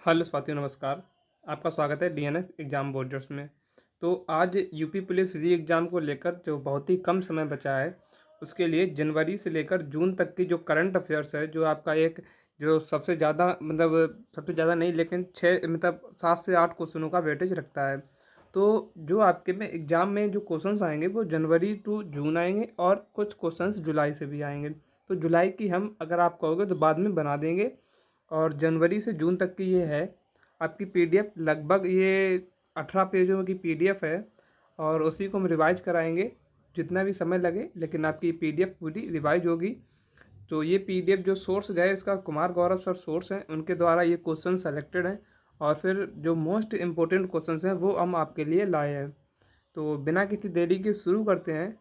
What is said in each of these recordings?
Hello साथियों, नमस्कार। आपका स्वागत है डीएनएस एग्ज़ाम वॉरियर्स में। तो आज यूपी पुलिस री एग्ज़ाम को लेकर जो बहुत ही कम समय बचा है, उसके लिए जनवरी से लेकर जून तक की जो करंट अफेयर्स है, जो आपका एक जो सबसे ज़्यादा सबसे ज़्यादा नहीं, लेकिन 7 से 8 क्वेश्चनों का वेटेज रखता है। तो जो आपके में एग्ज़ाम में जो क्वेश्चंस आएंगे वो जनवरी टू जून आएंगे और कुछ क्वेश्चंस जुलाई से भी आएंगे। तो जुलाई की हम, अगर आप कहोगे तो बाद में बना देंगे। और जनवरी से जून तक की ये है आपकी पीडीएफ, लगभग ये 18 पेजों की पीडीएफ है और उसी को हम रिवाइज कराएंगे जितना भी समय लगे, लेकिन आपकी पीडीएफ पूरी रिवाइज होगी। तो ये पीडीएफ जो सोर्स है इसका कुमार गौरव सर सोर्स हैं, उनके द्वारा ये क्वेश्चन सेलेक्टेड हैं और फिर जो मोस्ट इम्पोर्टेंट क्वेश्चंस हैं वो हम आपके लिए लाए हैं। तो बिना किसी देरी के शुरू करते हैं।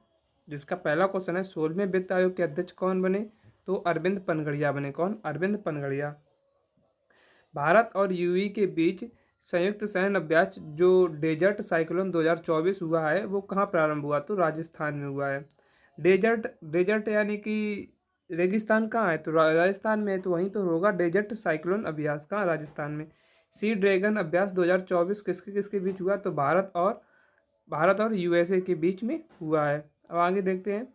जिसका पहला क्वेश्चन है, 16वें वित्त आयोग के अध्यक्ष कौन बने? तो अरविंद पनगड़िया बने। कौन? अरविंद पनगड़िया। भारत और यूएई के बीच संयुक्त सैन्य अभ्यास जो डेजर्ट साइक्लोन 2024 हुआ है वो कहाँ प्रारंभ हुआ? तो राजस्थान में हुआ है। डेजर्ट डेजर्ट यानी कि रेगिस्तान कहाँ है? तो राजस्थान में है, तो वहीं पर होगा डेजर्ट साइक्लोन अभ्यास। कहाँ? राजस्थान में। सी ड्रैगन अभ्यास 2024 किसके किसके बीच हुआ? तो भारत और यूएसए के बीच में हुआ है। अब आगे देखते हैं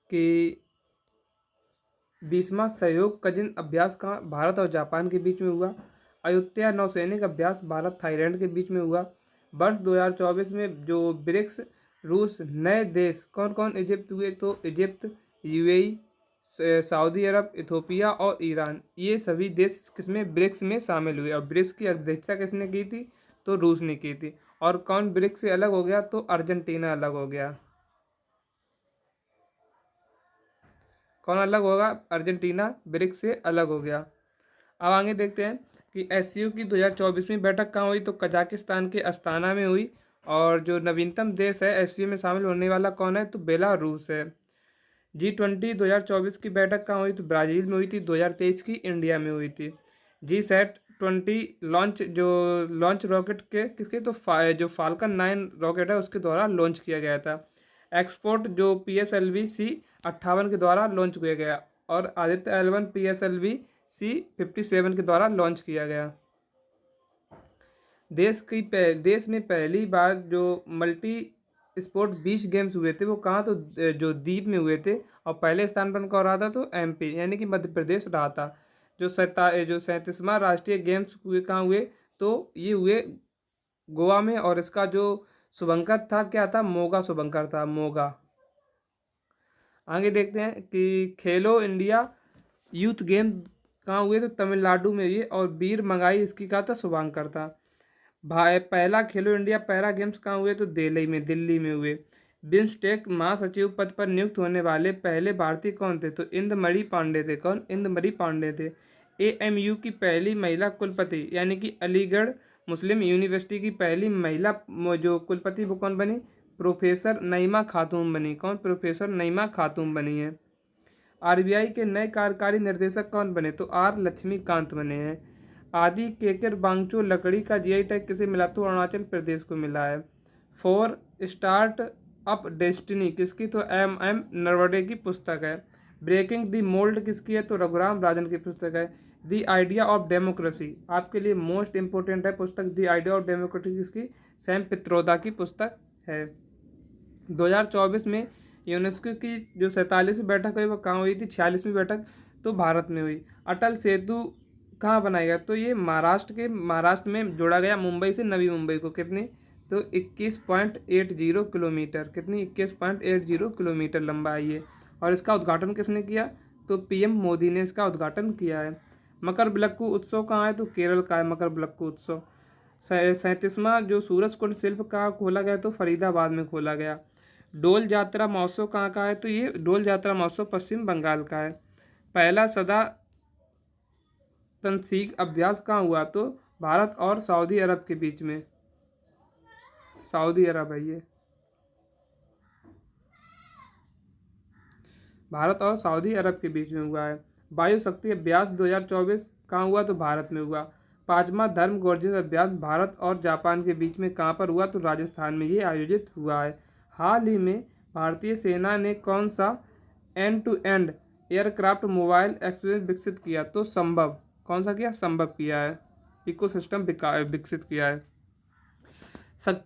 कि 20वां सहयोग कजिन अभ्यास कहाँ? भारत और जापान के बीच में हुआ। अयुत्या नौसैनिक अभ्यास भारत थाईलैंड के बीच में हुआ। वर्ष 2024 में जो ब्रिक्स रूस नए देश कौन कौन इजिप्ट हुए? तो इजिप्ट, यूएई, सऊदी अरब, इथोपिया और ईरान, ये सभी देश किसमें? ब्रिक्स में शामिल हुए। और ब्रिक्स की अध्यक्षता किसने की थी? तो रूस ने की थी। और कौन ब्रिक्स से अलग हो गया? तो अर्जेंटीना अलग हो गया। कौन अलग होगा? अर्जेंटीना ब्रिक्स से अलग हो गया। अब आगे देखते हैं कि एससीओ की 2024वीं बैठक कहाँ हुई? तो कजाकिस्तान के अस्ताना में हुई। और जो नवीनतम देश है एससीओ में शामिल होने वाला कौन है? तो बेलारूस है। G20 2024 की बैठक कहाँ हुई? तो ब्राज़ील में हुई थी। 2023 की इंडिया में हुई थी। G7 20 लॉन्च रॉकेट के किसके? तो जो फाल्कन 9 रॉकेट है उसके द्वारा लॉन्च किया गया था। एक्सपोर्ट जो PSLV C58 के द्वारा लॉन्च किया गया। और आदित्य L1 PSLV C57 के द्वारा लॉन्च किया गया। देश में पहली बार जो मल्टी स्पोर्ट बीच गेम्स हुए थे वो कहाँ? तो जो द्वीप में हुए थे। और पहले स्थान पर कौन रहा था? तो MP यानी कि मध्य प्रदेश रहा था। जो 37वां राष्ट्रीय गेम्स हुए कहाँ हुए? तो ये हुए गोवा में। और इसका जो शुभंकर था क्या था? मोगा शुभंकर था, मोगा। आगे देखते हैं कि खेलो इंडिया यूथ गेम कहाँ हुए? तो तमिलनाडु में ये। और वीर मंगाई इसकी कहा था? शुभंकर था। पहला खेलो इंडिया पैरा गेम्स कहाँ हुए? तो दिल्ली में हुए। बिम्स्टेक महासचिव पद पर नियुक्त होने वाले पहले भारतीय कौन थे? तो इंदमणि पांडे थे। कौन? इंदमणि पांडे थे। AMU की पहली महिला कुलपति यानी कि अलीगढ़ मुस्लिम यूनिवर्सिटी की पहली महिला जो कुलपति वो कौन बनी? प्रोफेसर नईमा खातून बनी। कौन? प्रोफेसर नईमा खातून बनी है। RBI के नए कार्यकारी निर्देशक कौन बने? तो R लक्ष्मीकांत बने हैं। आदि केकर बांगचो लकड़ी का GI टैग किसे मिला? तो अरुणाचल प्रदेश को मिला है। फॉर स्टार्ट अप डेस्टिनी किसकी? तो MM नरवडे की पुस्तक है। ब्रेकिंग द मोल्ड किसकी है? तो रघुराम राजन की पुस्तक है। द आइडिया ऑफ डेमोक्रेसी आपके लिए मोस्ट इंपोर्टेंट है पुस्तक। द आइडिया ऑफ डेमोक्रेसी किसकी? सैम पित्रोदा की पुस्तक है। 2024 में यूनेस्को की जो 47वीं बैठक हुई वो कहाँ हुई थी? 46वीं बैठक तो भारत में हुई। अटल सेतु कहाँ बनाया गया? तो ये महाराष्ट्र में जोड़ा गया मुंबई से नवी मुंबई को। कितनी? तो 21.80 किलोमीटर। कितनी? 21.80 किलोमीटर लंबा है ये। और इसका उद्घाटन किसने किया? तो PM मोदी ने इसका उद्घाटन किया है। मकरबिलक्कू उत्सव कहाँ है? तो केरल का है मकरबिलक्कू उत्सव। 37वां जो सूरजकुंड शिल्प कहाँ खोला गया? तो फरीदाबाद में खोला गया। डोल जात्रा महोत्सव कहाँ का है? तो ये डोल जात्रा महोत्सव पश्चिम बंगाल का है। पहला सदा तनसीक अभ्यास कहाँ हुआ? तो भारत और सऊदी अरब के बीच में। सऊदी अरब है ये। भारत और सऊदी अरब के बीच में हुआ है। वायु शक्ति अभ्यास 2024 कहाँ हुआ? तो भारत में हुआ। 5वां धर्म गोर्जस अभ्यास भारत और जापान के बीच में कहाँ पर हुआ? तो राजस्थान में ये आयोजित हुआ है। हाल ही में भारतीय सेना ने कौन सा end to end aircraft mobile exchange विकसित किया? तो संभव। कौन सा किया? संभव किया है। इकोसिस्टम विकसित किया है।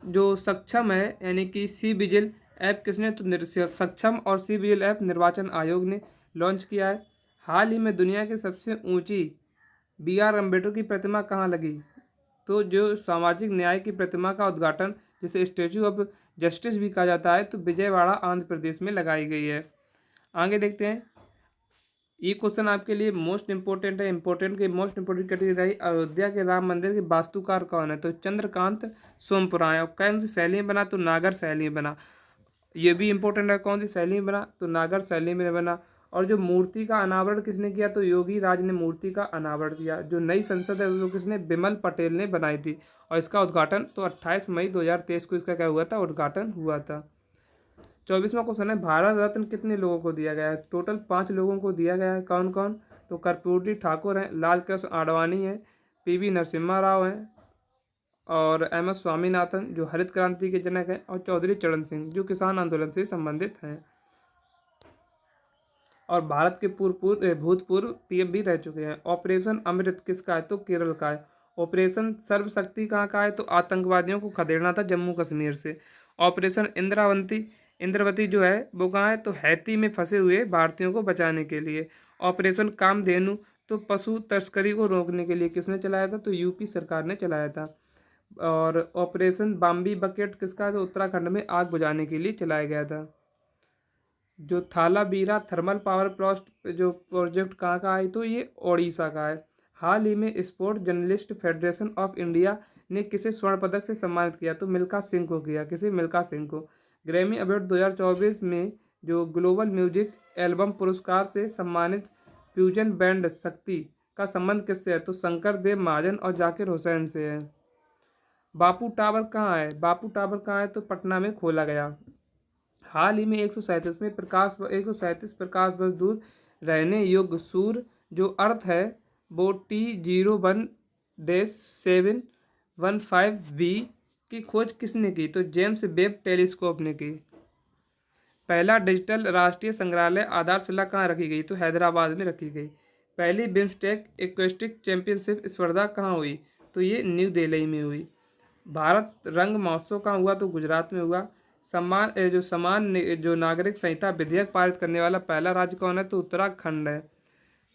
जो सक्षम है यानी कि सी विजिल ऐप किसने? तो सक्षम और सी विजिल ऐप निर्वाचन आयोग ने लॉन्च किया है। हाल ही में दुनिया की सबसे ऊंची BR अम्बेडकर की प्रतिमा कहाँ लगी? तो जो सामाजिक न्याय की प्रतिमा का उद्घाटन, जिसे स्टैचू ऑफ जस्टिस भी कहा जाता है, तो विजयवाड़ा आंध्र प्रदेश में लगाई गई है। आगे देखते हैं। ये क्वेश्चन आपके लिए मोस्ट इंपोर्टेंट है। इंपोर्टेंट के मोस्ट इंपोर्टेंट कैटेगरी रही, अयोध्या के राम मंदिर के वास्तुकार कौन है? तो चंद्रकांत सोमपुरा है। और कौन सी शैली में बना? तो नागर शैली में बना। ये भी इंपॉर्टेंट है, कौन सी शैली में बना? तो नागर शैली में बना। और जो मूर्ति का अनावरण किसने किया? तो योगी राज ने मूर्ति का अनावरण किया। जो नई संसद है वो किसने? बिमल पटेल ने बनाई थी। और इसका उद्घाटन तो 28 मई 2023 को इसका क्या हुआ था? उद्घाटन हुआ था। 24वां क्वेश्चन है, भारत रत्न कितने लोगों को दिया गया है? टोटल 5 लोगों को दिया गया है। कौन कौन? तो कर्पूरी ठाकुर हैं, लाल कृष्ण आडवाणी हैं, PV नरसिम्हा राव हैं, और MS स्वामीनाथन जो हरित क्रांति के जनक हैं, और चौधरी चरण सिंह जो किसान आंदोलन से संबंधित हैं। और भारत के भूतपूर्व PM भी रह चुके हैं। ऑपरेशन अमृत किसका है? तो केरल का है। ऑपरेशन सर्वशक्ति कहाँ का है? तो आतंकवादियों को खदेड़ना था जम्मू कश्मीर से। ऑपरेशन इंद्रवती जो है वो कहाँ है? तो हैती में फंसे हुए भारतीयों को बचाने के लिए। ऑपरेशन कामधेनु तो पशु तस्करी को रोकने के लिए किसने चलाया था? तो UP सरकार ने चलाया था। और ऑपरेशन बाम्बी बकेट किसका है? तो उत्तराखंड में आग बुझाने के लिए चलाया गया था। जो थालाबीरा थर्मल पावर प्रोजेक्ट कहाँ का है? तो ये ओडिशा का है। हाल ही में sport journalist federation of India ने किसे स्वर्ण पदक से सम्मानित किया? तो मिल्खा सिंह को किया। किसे? मिल्खा सिंह को। ग्रैमी अवार्ड 2024 में जो ग्लोबल म्यूजिक एल्बम पुरस्कार से सम्मानित फ्यूजन बैंड शक्ति का संबंध किससे है? तो शंकर देव महाजन और जाकिर हुसैन से है। बापू टावर कहाँ है? बापू टावर कहाँ है? तो पटना में खोला गया। हाल ही में 137 प्रकाश वर्ष दूर रहने योग्य सूर्य जो अर्थ है वो T01-715V की खोज किसने की? तो जेम्स वेब टेलीस्कोप ने की। पहला डिजिटल राष्ट्रीय संग्रहालय आधारशिला कहाँ रखी गई? तो हैदराबाद में रखी गई। पहली बिम्स्टेक एक्वेस्टिक चैंपियनशिप स्पर्धा कहाँ हुई? तो ये न्यू दिल्ली में हुई। भारत रंग महोत्सव कहाँ हुआ? तो गुजरात में हुआ। जो नागरिक संहिता विधेयक पारित करने वाला पहला राज्य कौन है? तो उत्तराखंड है।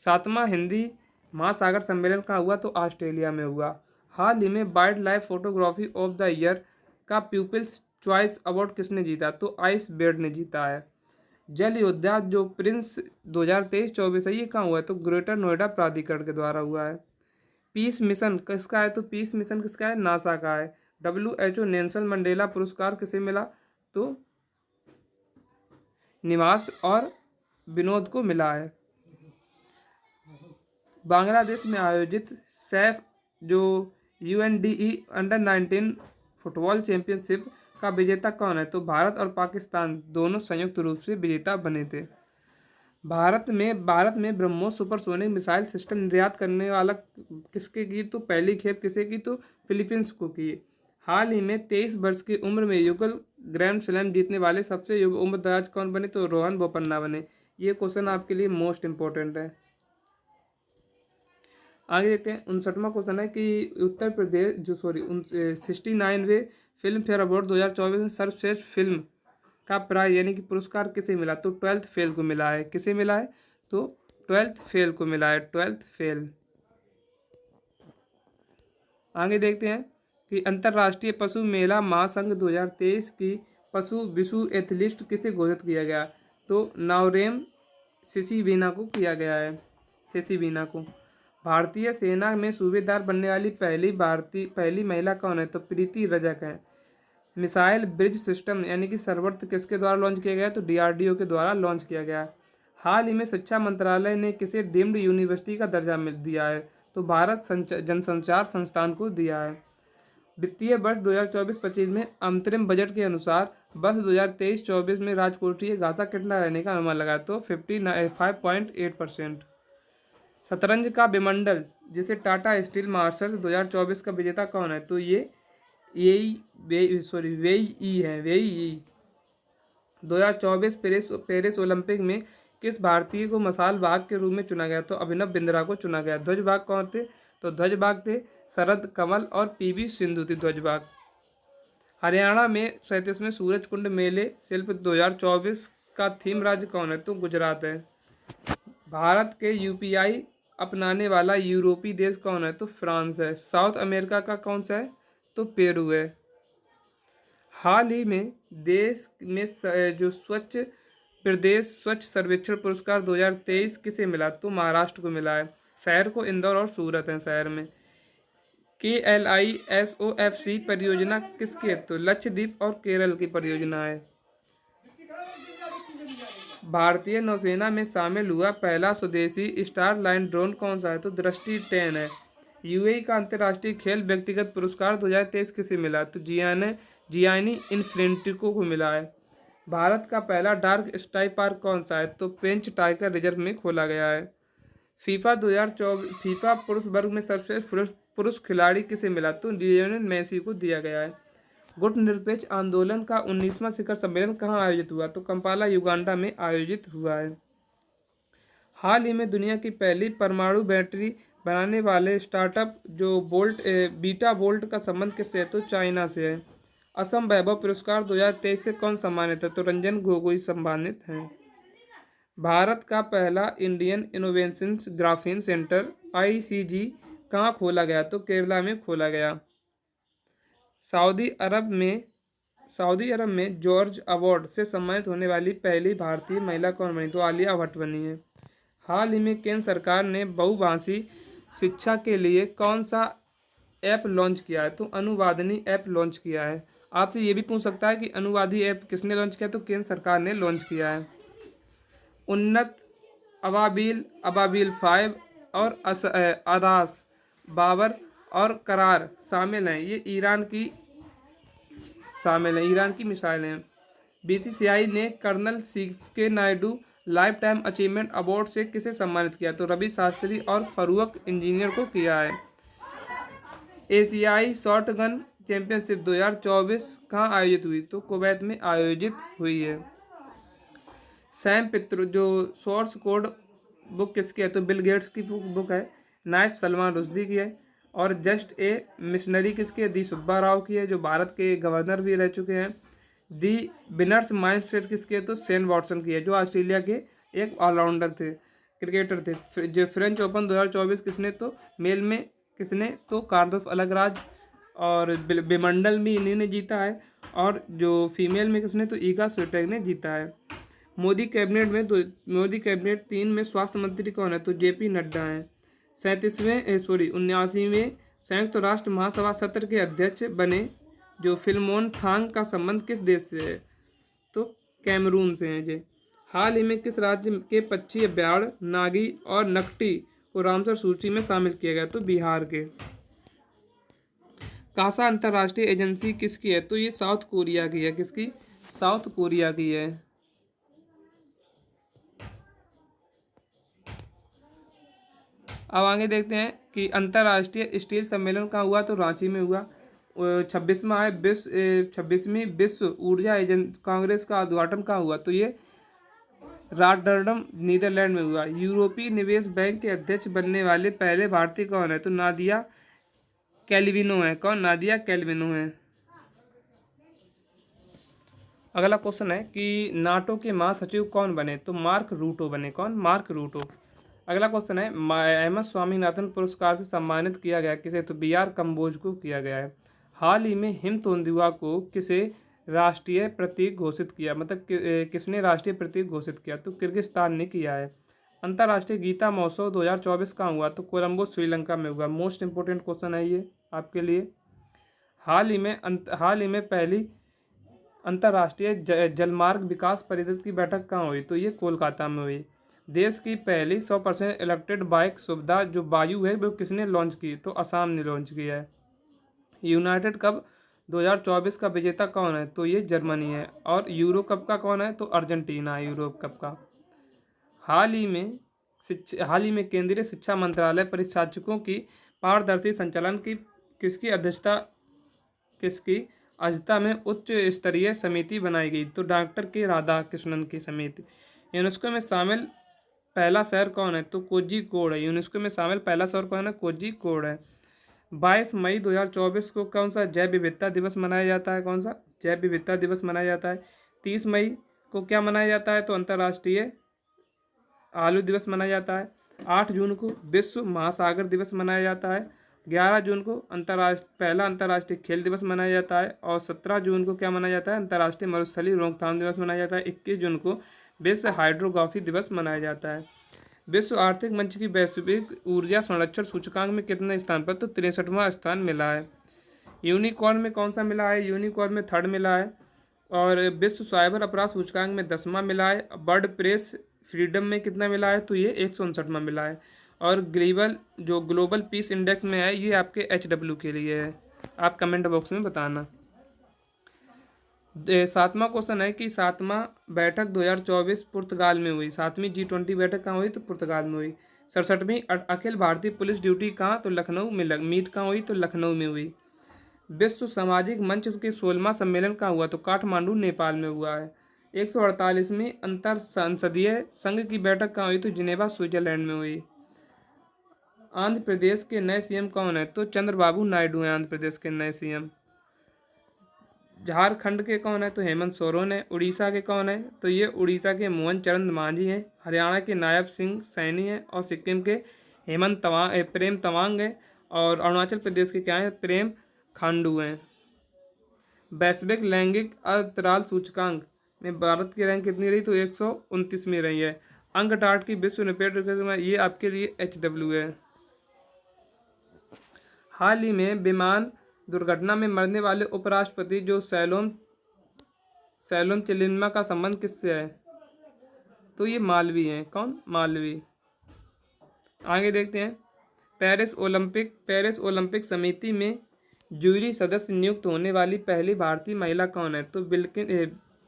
7वां हिंदी महासागर सम्मेलन कहाँ हुआ? तो ऑस्ट्रेलिया में हुआ। हाल ही में wild life photography of the year का पीपल्स चॉइस अवार्ड किसने जीता? तो आइस बेड ने जीता है। जल योद्धा जो प्रिंस 2023-24 है ये कहाँ हुआ है? तो ग्रेटर नोएडा प्राधिकरण के द्वारा हुआ है। पीस मिशन किसका है? तो पीस मिशन किसका है? नासा का है। WHO नेल्सन मंडेला पुरस्कार किसे मिला? तो निवास और विनोद को मिला है। बांग्लादेश में आयोजित सैफ जो UNDE अंडर-19 फुटबॉल चैंपियनशिप का विजेता कौन है? तो भारत और पाकिस्तान दोनों संयुक्त रूप से विजेता बने थे। भारत में ब्रह्मोस सुपरसोनिक मिसाइल सिस्टम निर्यात करने वाला किसके की? तो पहली खेप किसे की? तो फिलीपींस को की। हाल ही में 23 वर्ष की उम्र में युगल ग्रैंड स्लैम जीतने वाले सबसे युवा उम्रदराज कौन बने? तो रोहन बोपन्ना बने। ये क्वेश्चन आपके लिए मोस्ट इंपॉर्टेंट है। आगे देखते हैं। 59वां क्वेश्चन है कि Uttar Pradesh 69वें film fair award 2024 में सर्वश्रेष्ठ फिल्म का प्राइज यानी कि पुरस्कार किसे मिला? तो 12th फेल को मिला है। किसे मिला है? तो 12th फेल को मिला है। 12th fail. आगे देखते हैं कि अंतर्राष्ट्रीय पशु मेला महासंघ 2023 की पशु विशु एथलीट किसे घोषित किया गया? तो नाओरेम सिसिबीना को किया गया है। सिसिबीना को। भारतीय सेना में सूबेदार बनने वाली पहली महिला कौन है? तो प्रीति रजक है। मिसाइल ब्रिज सिस्टम यानी कि सर्वर्थ किसके द्वारा लॉन्च किया गया? तो DRDO के द्वारा लॉन्च किया गया। हाल ही में शिक्षा मंत्रालय ने किसे डीम्ड यूनिवर्सिटी का दर्जा दिया है? तो भारत जनसंचार संस्थान को दिया है। वित्तीय वर्ष 2024-25 में अंतरिम बजट के अनुसार वर्ष 2023-24 में राजकोषीय घाटा कितना रहने का अनुमान लगाया? तो 5.8%। शतरंज का विमंडल जिसे टाटा स्टील मास्टर्स 2024 का विजेता कौन है? तो ये वेई ई है। 2024 पेरिस ओलंपिक में किस भारतीय को मशाल बाग के रूप में चुना गया? तो अभिनव बिंद्रा को चुना गया। ध्वज बाग कौन थे? तो ध्वज बाग थे शरद कमल और पीवी सिंधु थी ध्वज बाग। हरियाणा में 37वें सूरज कुंड मेले शिल्प 2024 का थीम राज्य कौन है? तो गुजरात है। भारत के यूपीआई अपनाने वाला यूरोपीय देश कौन है? तो फ्रांस है। साउथ अमेरिका का कौन सा है? तो पेरू है। हाल ही में देश में जो स्वच्छ प्रदेश स्वच्छ सर्वेक्षण पुरस्कार 2023 किसे मिला? तो महाराष्ट्र को मिला है। शहर को इंदौर और सूरत है शहर में। KLISOFC परियोजना किसकी है? तो लक्षद्वीप और केरल की परियोजना है। भारतीय नौसेना में शामिल हुआ पहला स्वदेशी स्टार लाइन ड्रोन कौन सा है? तो दृष्टि 10 है। यूएई का अंतर्राष्ट्रीय खेल व्यक्तिगत पुरस्कार 2023 किसे मिला? तो जियानी इन्फेंट्रिको को मिला है। भारत का पहला डार्क स्काई पार्क कौन सा है? तो पेंच टाइगर रिजर्व में खोला गया है। फीफा पुरुष वर्ग में सर्वश्रेष्ठ पुरुष खिलाड़ी किसे मिला? तो लियोनेल मेसी को दिया गया है। गुटनिरपेक्ष आंदोलन का 19वां शिखर सम्मेलन कहाँ आयोजित हुआ? तो कंपाला युगांडा में आयोजित हुआ है। हाल ही में दुनिया की पहली परमाणु बैटरी बनाने वाले स्टार्टअप जो बीटा बोल्ट का संबंध किससे है? तो चाइना से है। असम वैभव पुरस्कार 2023 से कौन सम्मानित है? तो रंजन गोगोई सम्मानित हैं। भारत का पहला Indian innovation graphene centre ICG कहाँ खोला गया? तो केरला में खोला गया। सऊदी अरब में जॉर्ज अवार्ड से सम्मानित होने वाली पहली भारतीय महिला कौन बनी? तो आलिया भट्ट बनी है। हाल ही में केंद्र सरकार ने बहुभाषी शिक्षा के लिए कौन सा ऐप लॉन्च किया है? तो अनुवादिनी ऐप लॉन्च किया है। आपसे ये भी पूछ सकता है कि अनुवादी ऐप किसने लॉन्च किया? तो केंद्र सरकार ने लॉन्च किया है। उन्नत अबाबिल 5 और अदास बाबर और करार शामिल हैं। ये ईरान की मिसाइल हैं। BCCI ने colonel CK Naidu lifetime achievement award से किसे सम्मानित किया? तो रवि शास्त्री और फरूक इंजीनियर को किया है। एशियाई शॉटगन चैंपियनशिप 2024 कहाँ आयोजित हुई? तो कुवैत में आयोजित हुई है। सैम पित्रो जो सोर्स कोड बुक किसकी है? तो बिल गेट्स की बुक है। नाइफ सलमान रुश्दी की है। और जस्ट ए मिशनरी किसकी है? दी सुब्बा राव की है, जो भारत के गवर्नर भी रह चुके हैं। दी विनर्स माइंडसेट किसकी है? तो शेन वॉटसन की है, जो ऑस्ट्रेलिया के एक ऑलराउंडर थे, क्रिकेटर थे। जो फ्रेंच ओपन 2024 किसने? तो मेल में किसने? तो कार्लोस अल्कराज और विंबलडन भी इन्हीं ने जीता है। और जो फीमेल में किसने? तो ईगा स्विएटेक ने जीता है। मोदी कैबिनेट 3 में स्वास्थ्य मंत्री कौन है? तो JP नड्डा हैं। 79वें संयुक्त राष्ट्र महासभा सत्र के अध्यक्ष बने जो फिल्मोन थांग का संबंध किस देश से है? तो कैमरून से हैं जे। हाल ही में किस राज्य के पक्षी ब्याड़, नागी और नकटी को रामसर सूची में शामिल किया गया? तो बिहार के। कासा अंतर्राष्ट्रीय एजेंसी किसकी है? तो ये साउथ कोरिया की है। किसकी? साउथ कोरिया की है। अब आगे देखते हैं कि अंतर्राष्ट्रीय स्टील सम्मेलन कहाँ हुआ? तो रांची में हुआ। 26वीं विश्व ऊर्जा कांग्रेस का उद्घाटन कहाँ हुआ? तो ये रॉटरडम नीदरलैंड में हुआ। यूरोपीय निवेश बैंक के अध्यक्ष बनने वाले पहले भारतीय कौन है? तो नादिया कैल्विनो है। कौन? नादिया कैल्विनो है। अगला क्वेश्चन है कि नाटो के महासचिव कौन बने? तो मार्क रूटो बने। कौन? मार्क रूटो। अगला क्वेश्चन है एम एस स्वामीनाथन पुरस्कार से सम्मानित किया गया किसे? तो BR कम्बोज को किया गया है। हाल ही में हिम तोंदिवा को किसे राष्ट्रीय प्रतीक घोषित किया? मतलब किसने राष्ट्रीय प्रतीक घोषित किया? तो किर्गिस्तान ने किया है। अंतर्राष्ट्रीय गीता महोत्सव 2024 कहाँ हुआ? तो कोलंबो श्रीलंका में हुआ। मोस्ट इंपोर्टेंट क्वेश्चन है ये आपके लिए। हाल ही में पहली अंतर्राष्ट्रीय जलमार्ग विकास परिषद की बैठक कहाँ हुई? तो ये कोलकाता में हुई। देश की पहली 100% इलेक्ट्रिक बाइक सुविधा जो वायु है वो किसने लॉन्च की? तो असम ने लॉन्च किया है। यूनाइटेड कप 2024 का विजेता कौन है? तो ये जर्मनी है। और यूरो कप का कौन है? तो अर्जेंटीना है यूरोप कप का। हाल ही में केंद्रीय शिक्षा मंत्रालय परीक्षार्थियों की पारदर्शी संचालन की किसकी अध्यक्षता में उच्च स्तरीय समिति बनाई गई? तो डॉक्टर के राधाकृष्णन की समिति। यूनेस्को में शामिल पहला शहर कौन है? तो कोझिकोड है। यूनेस्को में शामिल पहला शहर कौन है? कोझिकोड है। 22 मई 2024 को कौन सा जैव विविधता दिवस मनाया जाता है? कौन सा जैव विविधता दिवस मनाया जाता है? 30 मई को क्या मनाया जाता है? तो अंतर्राष्ट्रीय आलू दिवस मनाया जाता है। 8 जून को विश्व महासागर दिवस मनाया जाता है। 11 जून को पहला अंतर्राष्ट्रीय खेल दिवस मनाया जाता है। और 17 जून को क्या मनाया जाता है? अंतर्राष्ट्रीय मरुस्थलीय रोकथाम दिवस मनाया जाता है। 21 जून को विश्व हाइड्रोग्राफी दिवस मनाया जाता है। विश्व आर्थिक मंच की वैश्विक ऊर्जा संरक्षण सूचकांक में कितने स्थान पर? तो 63वां स्थान मिला है। यूनिकॉर्न में कौन सा मिला है? यूनिकॉर्न में 3rd मिला है। और विश्व साइबर अपराध सूचकांक में 10वां मिला है। वर्ल्ड प्रेस फ्रीडम में कितना मिला है? तो ये 159वां मिला है। और ग्लोबल पीस इंडेक्स में है, ये आपके HW के लिए है। आप कमेंट बॉक्स में बताना। 7वां क्वेश्चन है कि 7वां बैठक 2024 पुर्तगाल में हुई। 7वीं G20 बैठक कहाँ हुई? तो पुर्तगाल में हुई। 67वीं अखिल भारतीय पुलिस ड्यूटी कहाँ? तो लखनऊ में मीट कहाँ हुई? तो लखनऊ में हुई। विश्व सामाजिक मंच के 16वां सम्मेलन कहाँ हुआ? तो काठमांडू नेपाल में हुआ है। 148वीं अंतर संसदीय संघ की बैठक कहाँ हुई? तो जिनेवा स्विट्जरलैंड में हुई। आंध्र प्रदेश के नए सीएम कौन है? तो चंद्रबाबू नायडू हैं आंध्र प्रदेश के नए सीएम। झारखंड के कौन है? तो हेमंत सोरेन है। उड़ीसा के कौन है? तो ये उड़ीसा के मोहन चरण मांझी हैं। हरियाणा के नायब सिंह सैनी हैं। और सिक्किम के प्रेम तवांग है। और अरुणाचल प्रदेश के क्या हैं? प्रेम खांडू हैं। वैश्विक लैंगिक अंतराल सूचकांक में भारत की रैंक कितनी रही? तो 129वीं रही है। अंक टाट की विश्व निरपेक्ष में ये आपके लिए HW है। हाल ही में विमान दुर्घटना में मरने वाले उपराष्ट्रपति जो सैलोम चिलिन्मा का संबंध किससे है? तो ये मालवी हैं। कौन? मालवी। आगे देखते हैं। पेरिस ओलंपिक समिति में जूरी सदस्य नियुक्त होने वाली पहली भारतीय महिला कौन है? तो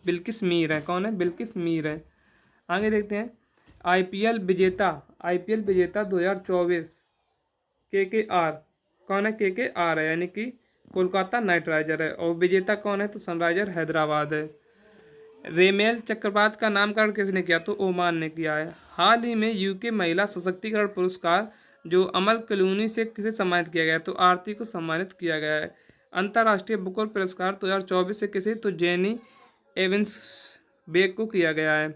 बिल्किस मीर है। कौन है? बिल्किस मीर है। आगे देखते हैं। IPL विजेता 2024 KKR कौन है? KKR है, यानी कि कोलकाता नाइट राइडर है। और विजेता कौन है? तो सनराइजर हैदराबाद है। रेमेल चक्रवात का नामकरण किसने किया? तो ओमान ने किया है। हाल ही में UK महिला सशक्तिकरण पुरस्कार जो अमल क्लूनी से किसे सम्मानित किया गया है? तो आरती को सम्मानित किया गया है। अंतर्राष्ट्रीय बुकर पुरस्कार 2024 से किसे? तो जेनी एविंस बेक को किया गया है।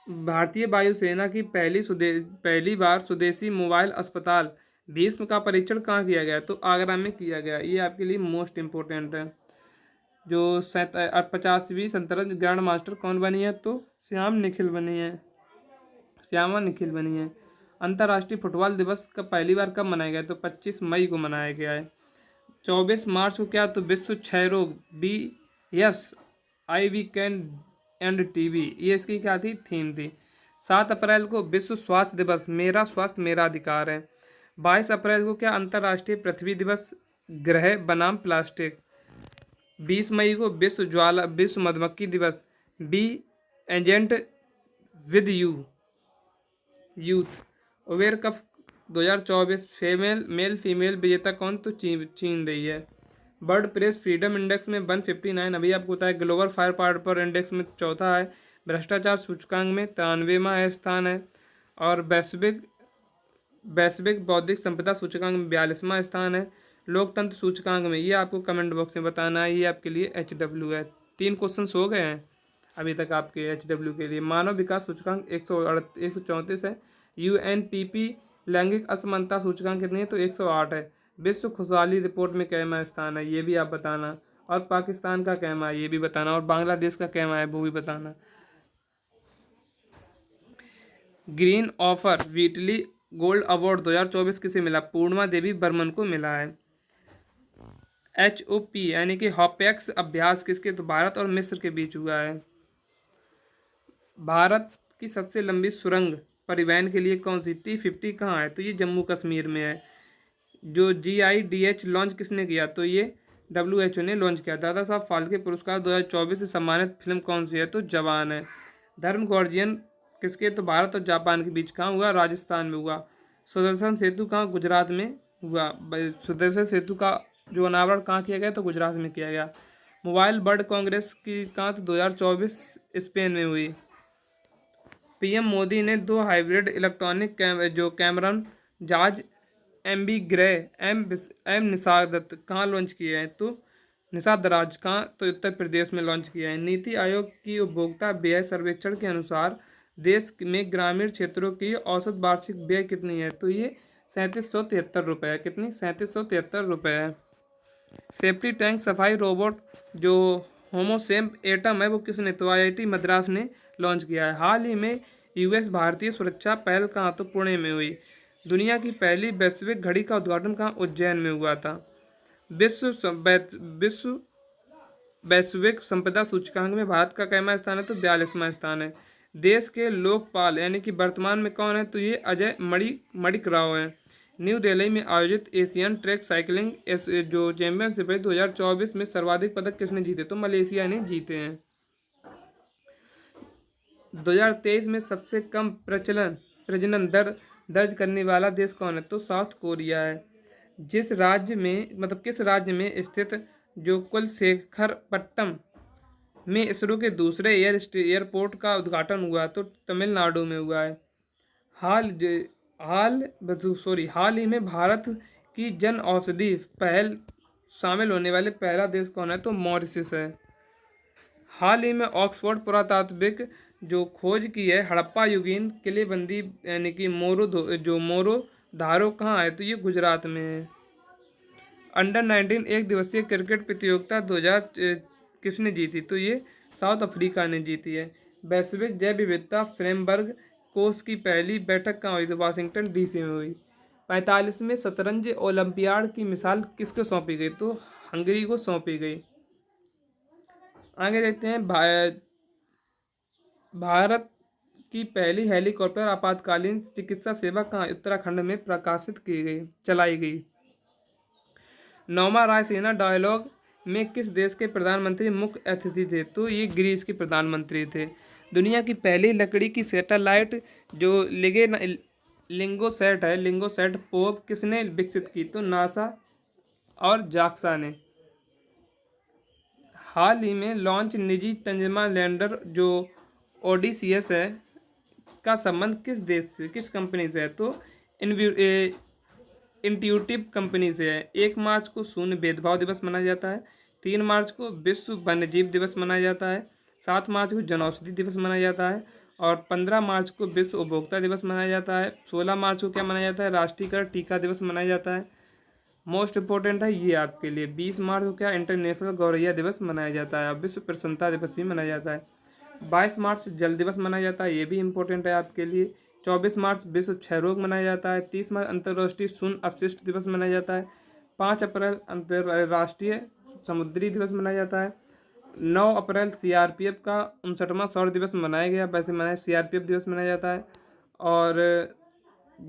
भारतीय वायुसेना की पहली बार स्वदेशी मोबाइल अस्पताल भीष्म का परीक्षण कहाँ किया गया? तो आगरा में किया गया। ये आपके लिए मोस्ट इम्पोर्टेंट है। जो 50वीं शतरंज ग्रैंड मास्टर कौन बनी है? तो श्यामा निखिल बनी है। अंतर्राष्ट्रीय फुटबॉल दिवस का पहली बार कब मनाया गया? तो 25 मई को मनाया गया है। 24 मार्च को क्या? तो विश्व क्षय रोग BSIV कैन एंड TB, ये इसकी क्या थी? थीम थी। 7 अप्रैल को विश्व स्वास्थ्य दिवस, मेरा स्वास्थ्य मेरा अधिकार है। 22 अप्रैल को क्या? अंतर्राष्ट्रीय पृथ्वी दिवस, ग्रह बनाम प्लास्टिक। 20 मई को विश्व मधुमक्खी दिवस, बी एजेंट with youth. Uber cup 2024 male female विजेता कौन? तो चीन रही है। वर्ल्ड प्रेस फ्रीडम इंडेक्स में 159, अभी आपको बताया। ग्लोबल फायर पावर इंडेक्स में 4था है। भ्रष्टाचार सूचकांक में 93वां स्थान है। और वैश्विक बौद्धिक संपदा सूचकांक में 42वां स्थान है। लोकतंत्र सूचकांक में, ये आपको कमेंट बॉक्स में बताना है, ये आपके लिए HW है। 3 क्वेश्चन हो गए हैं अभी तक आपके HW के लिए। मानव विकास सूचकांक 134 है। UNPP लैंगिक असमानता सूचकांक कितनी है? तो 108 है। विश्व खुशहाली रिपोर्ट में कैमा स्थान है, ये भी आप बताना। और पाकिस्तान का कैमा है, ये भी बताना। और बांग्लादेश का कैमा है, वो भी बताना। ग्रीन ऑफर वीटली गोल्ड अवार्ड 2024 किसे मिला? पूर्णिमा देवी बर्मन को मिला है। HOP यानी कि हॉपेक्स अभ्यास किसके? तो भारत और मिस्र के बीच हुआ है। भारत की सबसे लंबी सुरंग परिवहन के लिए कौन सी? T50 कहाँ है? तो ये जम्मू कश्मीर में है। जो GIDH लॉन्च किसने किया? तो ये WHO ने लॉन्च किया। दादा साहब फाल्के पुरस्कार 2024 से सम्मानित फिल्म कौन सी है? तो जवान है। धर्म गॉर्जियन किसके? तो भारत और जापान के बीच कहाँ हुआ? राजस्थान में हुआ। सुदर्शन सेतु कहाँ? गुजरात में हुआ। सुदर्शन सेतु का जो अनावरण कहाँ किया गया? तो गुजरात में किया गया। मोबाइल वर्ल्ड कांग्रेस की कहाँ तो 2024 स्पेन में हुई। पीएम मोदी ने 2 हाइब्रिड इलेक्ट्रॉनिक जो कैमरन जहाज एमबी ग्रे एम निषाद कहाँ लॉन्च किए हैं तो निषाद राज कहाँ तो उत्तर प्रदेश में लॉन्च किया है। नीति आयोग की उपभोक्ता व्यय सर्वेक्षण के अनुसार देश में ग्रामीण क्षेत्रों की औसत वार्षिक व्यय कितनी है तो ये 3773 रुपये है। कितनी? 3773 रुपये है। सेफ्टी टैंक सफाई रोबोट जो होमोसेम एटम है वो किसने तो आईआईटी मद्रास ने लॉन्च किया है। हाल ही में यूएस भारतीय सुरक्षा पहल कहाँ तो पुणे में हुई। दुनिया की पहली वैश्विक घड़ी का उद्घाटन कहाँ? उज्जैन में हुआ था। विश्व वैश्विक संपदा सूचकांक में भारत का कैमा स्थान है तो 42वां स्थान है। देश के लोकपाल यानी कि वर्तमान में कौन है तो ये अजय मणिक राव है। न्यू दिल्ली में आयोजित एशियन ट्रैक साइकिलिंग जो चैंपियनशिप है 2024 में सर्वाधिक पदक किसने जीते तो मलेशिया ने जीते हैं। 2023 में सबसे कम प्रजनन दर दर्ज करने वाला देश कौन है तो साउथ कोरिया है। किस राज्य में स्थित जो कुलशेखरपट्टम में इसरो के दूसरे एयरपोर्ट का उद्घाटन हुआ तो तमिलनाडु में हुआ है। हाल ही में भारत की जन औषधि पहल शामिल होने वाले पहला देश कौन है तो मॉरिशस है। हाल ही में ऑक्सफोर्ड पुरातात्विक जो खोज की है हड़प्पा युगीन किलेबंदी यानी कि मोरो धारो कहाँ है तो ये गुजरात में है। अंडर 19 एक दिवसीय क्रिकेट प्रतियोगिता 2000 किसने जीती तो ये साउथ अफ्रीका ने जीती है। वैश्विक जैव विविधता फ्रेमवर्क कोष की पहली बैठक कहाँ हुई तो वाशिंगटन डीसी में हुई। 45वें शतरंज ओलंपियाड की मिसाल किसको सौंपी गई तो हंगरी को सौंपी गई। आगे देखते हैं भारत की पहली हेलीकॉप्टर आपातकालीन चिकित्सा सेवा कहाँ उत्तराखंड में चलाई गई। 9वां रायसीना डायलॉग में किस देश के प्रधानमंत्री मुख्य अतिथि थे तो ये ग्रीस के प्रधानमंत्री थे। दुनिया की पहली लकड़ी की सैटेलाइट जो लिंगोसैट प्रोब किसने विकसित की तो नासा और जाक्सा ने। हाल ही में लॉन्च निजी तंजमा लैंडर जो ओडिसियस है का संबंध किस कंपनी से है तो इंट्यूटिव कंपनी से है। 1 मार्च को शून्य भेदभाव दिवस मनाया जाता है। 3 मार्च को विश्व वन्यजीव दिवस मनाया जाता है। 7 मार्च को जनौषधि दिवस मनाया जाता है और 15 मार्च को विश्व उपभोक्ता दिवस मनाया जाता है। 16 मार्च को क्या मनाया जाता है राष्ट्रीय टीका दिवस मनाया जाता है। मोस्ट इम्पोर्टेंट है ये आपके लिए 20 मार्च को क्या इंटरनेशनल गौरैया दिवस मनाया जाता है। विश्व प्रसन्नता दिवस भी मनाया जाता है। 22 मार्च जल दिवस मनाया जाता है ये भी इम्पोर्टेंट है आपके लिए। 24 मार्च विश्व क्षय रोग मनाया जाता है। 30 मार्च अंतर्राष्ट्रीय शून्य अपशिष्ट दिवस मनाया जाता है। 5 अप्रैल अंतर्राष्ट्रीय समुद्री दिवस मनाया जाता है। 9 अप्रैल सीआरपीएफ का 59वां शौर्य दिवस मनाया गया वैसे मनाया सीआरपीएफ दिवस मनाया जाता है। और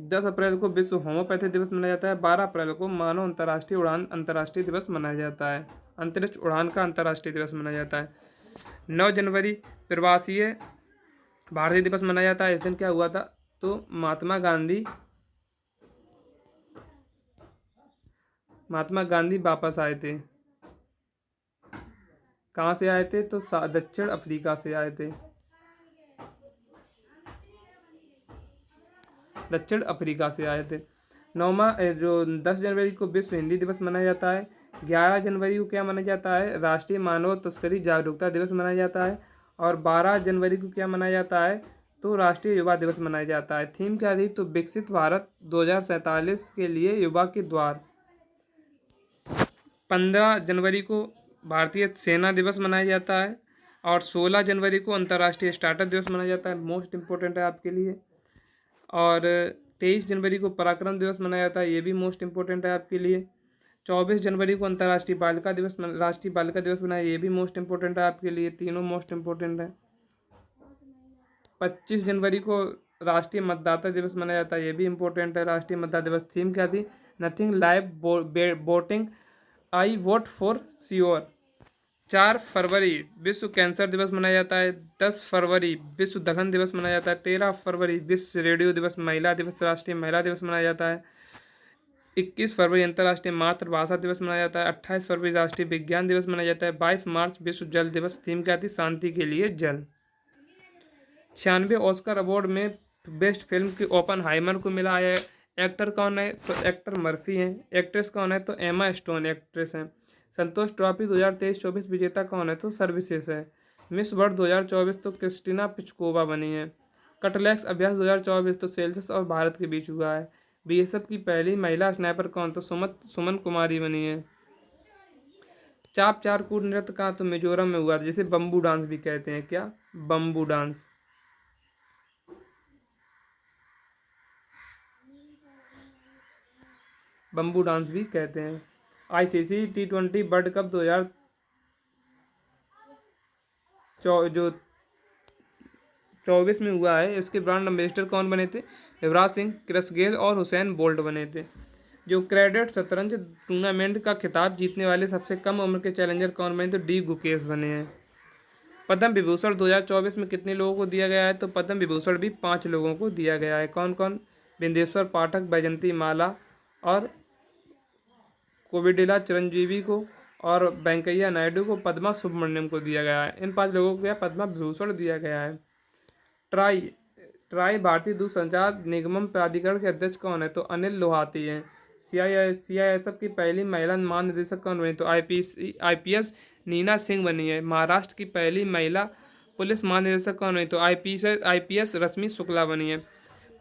10 अप्रैल को विश्व होम्योपैथी दिवस मनाया जाता है। 12 अप्रैल को मानव अंतर्राष्ट्रीय उड़ान अंतर्राष्ट्रीय दिवस मनाया जाता है। अंतरिक्ष उड़ान का अंतर्राष्ट्रीय दिवस मनाया जाता है। 9 जनवरी प्रवासीय भारतीय दिवस मनाया जाता है। इस दिन क्या हुआ था तो महात्मा गांधी वापस आए थे। कहाँ से आए थे तो दक्षिण अफ्रीका से आए थे। दक्षिण अफ्रीका से आए थे। 10 जनवरी को विश्व हिंदी दिवस मनाया जाता है। 11 जनवरी को क्या मनाया जाता है राष्ट्रीय मानव तस्करी जागरूकता दिवस मनाया जाता है। और 12 जनवरी को क्या मनाया जाता है तो राष्ट्रीय युवा दिवस मनाया जाता है। थीम क्या थी तो विकसित भारत 2047 के लिए युवा के द्वार। 15 जनवरी को भारतीय सेना दिवस मनाया जाता है और 16 जनवरी को अंतर्राष्ट्रीय स्टार्टअप दिवस मनाया जाता है मोस्ट इम्पोर्टेंट है आपके लिए। और 23 जनवरी को पराक्रम दिवस मनाया जाता है ये भी मोस्ट इम्पोर्टेंट है आपके लिए। 24 जनवरी को अंतर्राष्ट्रीय राष्ट्रीय बालिका दिवस मनाया ये भी मोस्ट इम्पोर्टेंट है आपके लिए। तीनों मोस्ट इम्पोर्टेंट है। 25 जनवरी को राष्ट्रीय मतदाता दिवस मनाया जाता है ये भी इम्पोर्टेंट है राष्ट्रीय मतदाता दिवस। थीम क्या थी nothing live voting I vote for sure. 4 फरवरी विश्व कैंसर दिवस मनाया जाता है। 10 फरवरी विश्व दफन दिवस मनाया जाता है। 13 फरवरी विश्व रेडियो दिवस महिला दिवस राष्ट्रीय महिला दिवस मनाया जाता है। 21 फरवरी अंतर्राष्ट्रीय मातृभाषा दिवस मनाया जाता है। 28 फरवरी राष्ट्रीय विज्ञान दिवस मनाया जाता है। 22 मार्च विश्व जल दिवस। थीम क्या थी? शांति के लिए जल। 96 ऑस्कर अवार्ड में बेस्ट फिल्म की ओपनहाइमर को मिला है। एक्टर कौन है? तो एक्टर मर्फी हैं। एक्ट्रेस कौन है? तो एमा स्टोन एक्ट्रेस हैं। संतोष ट्रॉफी 2023-24 विजेता कौन है? तो सर्विसेज है। मिस वर्ल्ड 2024 तो क्रिस्टीना पिचकोवा बनी है। कटलैक्स अभ्यास 2024 तो सेल्सियस और भारत के बीच हुआ है। बीएसएफ की पहली महिला स्नाइपर कौन? तो सुमन कुमारी बनी है। चाप चार कूद नृत्य कहाँ? तो मिजोरम में हुआ था, जिसे बम्बू डांस भी कहते हैं। क्या? Bamboo dance. बम्बू डांस भी कहते हैं। आईसीसी T20 वर्ल्ड कप 2000 जो 24 में हुआ है, इसके ब्रांड एम्बेसडर कौन बने थे? युवराज सिंह, क्रिस गेल और हुसैन बोल्ट बने थे। जो क्रेडिट शतरंज टूर्नामेंट का खिताब जीतने वाले सबसे कम उम्र के चैलेंजर कौन बने? तो डी गुकेश बने हैं। पद्म विभूषण 2024 में कितने लोगों को दिया गया है? तो पद्म विभूषण भी 5 लोगों को दिया गया है। कौन कौन? बिंदेश्वर पाठक, बैजंती माला और कोविडिला चिरंजीवी को और वेंकैया नायडू को, पद्मा सुब्रमण्यम को दिया गया है। इन 5 लोगों को क्या पद्मा विभूषण दिया गया है। ट्राई ट्राई भारतीय दूरसंचार निगम प्राधिकरण के अध्यक्ष कौन है? तो अनिल लोहाती हैं। सीआईएसएफ की पहली महिला महानिदेशक कौन बनी? तो आईपीएस नीना सिंह बनी है। महाराष्ट्र की पहली महिला पुलिस महानिदेशक कौन बनी? तो आईपीएस रश्मि शुक्ला बनी है।